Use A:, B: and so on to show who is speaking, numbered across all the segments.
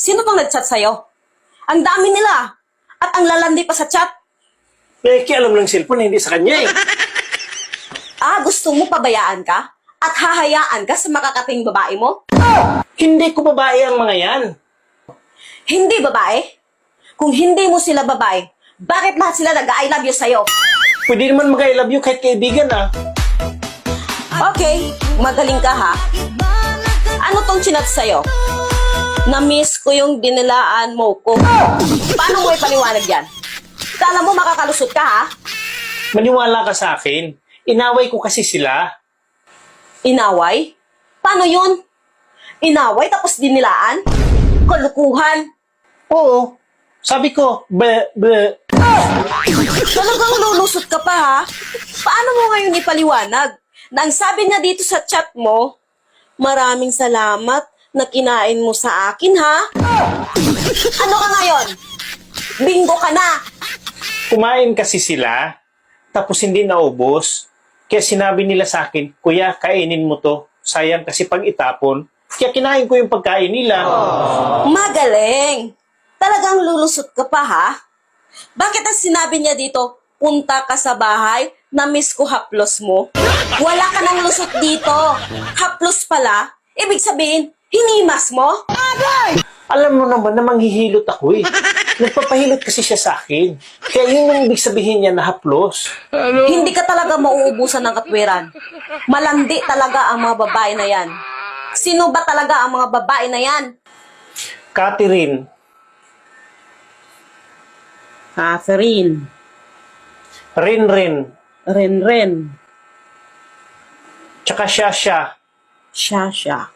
A: Sino bang nag-chat sa'yo? Ang dami nila. At ang lalandi pa sa chat.
B: Alam ng cellphone, hindi sa kanya eh.
A: Gusto mo pabayaan ka? At hahayaan ka sa makakating babae mo?
B: Hindi ko babae ang mga yan.
A: Hindi babae? Kung hindi mo sila babae, bakit lahat sila nag-I love you sa'yo?
B: Pwede naman mag-I love you kahit kaibigan ah.
A: Okay, magaling ka ha? Ano tong chinat sa'yo? Na-miss ko yung dinilaan mo ko. Paano mo ipaliwanag yan? Kala mo makakalusot ka ha?
B: Maniwala ka sa akin. Inaway ko kasi sila.
A: Inaway? Paano yun? Inaway tapos dinilaan? Kalukuhan?
B: Oo. Sabi ko,
A: Talagang lulusot ka pa ha? Paano mo ngayon ipaliwanag? Na ang sabi niya dito sa chat mo, maraming salamat na kinain mo sa akin ha? Ano ka ngayon? Bingo ka na!
B: kumain kasi sila, tapos hindi naubos. Kaya sinabi nila sa akin, Kuya, kainin mo to. Sayang kasi pag itapon. Kaya kinain ko yung pagkain nila.
A: Magaling! Talagang lulusot ka pa ha? Bakit ang sinabi niya dito, punta ka sa bahay, na-miss ko haplos mo? Wala ka nang lusot dito. Haplos pala, ibig sabihin, hinimas mo?
B: Alam mo naman na manghihilot ako eh. Nagpapahilot kasi siya sa akin. Kaya yun ang ibig sabihin niya na haplos.
A: Hindi ka talaga mauubusan ng katwiran. Malandi talaga ang mga babae na yan. Sino ba talaga ang mga babae na yan?
B: Catherine,
A: Catherine.
B: Rinrin,
A: Renren.
B: tsaka Shasha.
A: Shasha.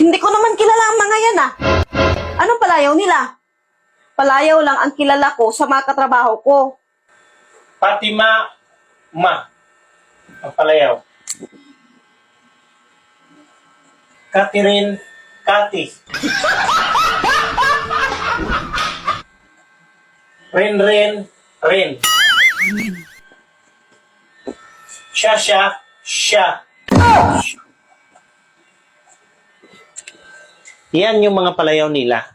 A: Hindi ko naman kilala ang mga yan ah. Anong palayaw nila? Palayaw lang ang kilala ko sa mga katrabaho ko.
B: Fatima, ang palayaw. Catherine, Cathy. Rin. Shasha, Sha. Yan yung mga palayaw nila.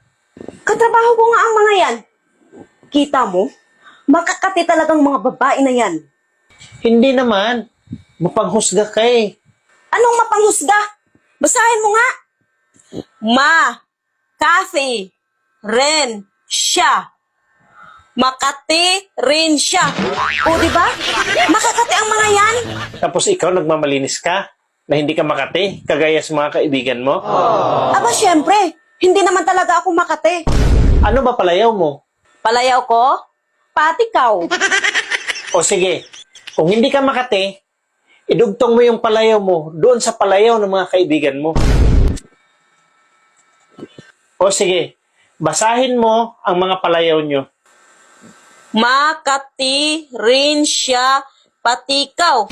A: Katrabaho ko nga ang mga yan. Kita mo? Makakati talagang mga babae na yan.
B: Hindi naman. Mapanghusga ka eh.
A: Anong mapanghusga? Basahin mo nga. Ma, Kathy, Ren, siya. Makati, rin siya. O, diba? Makakati ang mga yan.
B: Tapos ikaw nagmamalinis ka na hindi ka makati, kagaya sa mga kaibigan mo.
A: Aba, syempre. Hindi naman talaga ako Makati.
B: Ano ba palayaw mo?
A: Palayaw ko? Patikaw.
B: O sige, kung hindi ka makati, idugtong mo yung palayaw mo doon sa palayaw ng mga kaibigan mo. O sige, basahin mo ang mga palayaw nyo.
A: Makati, rin siya, patikaw.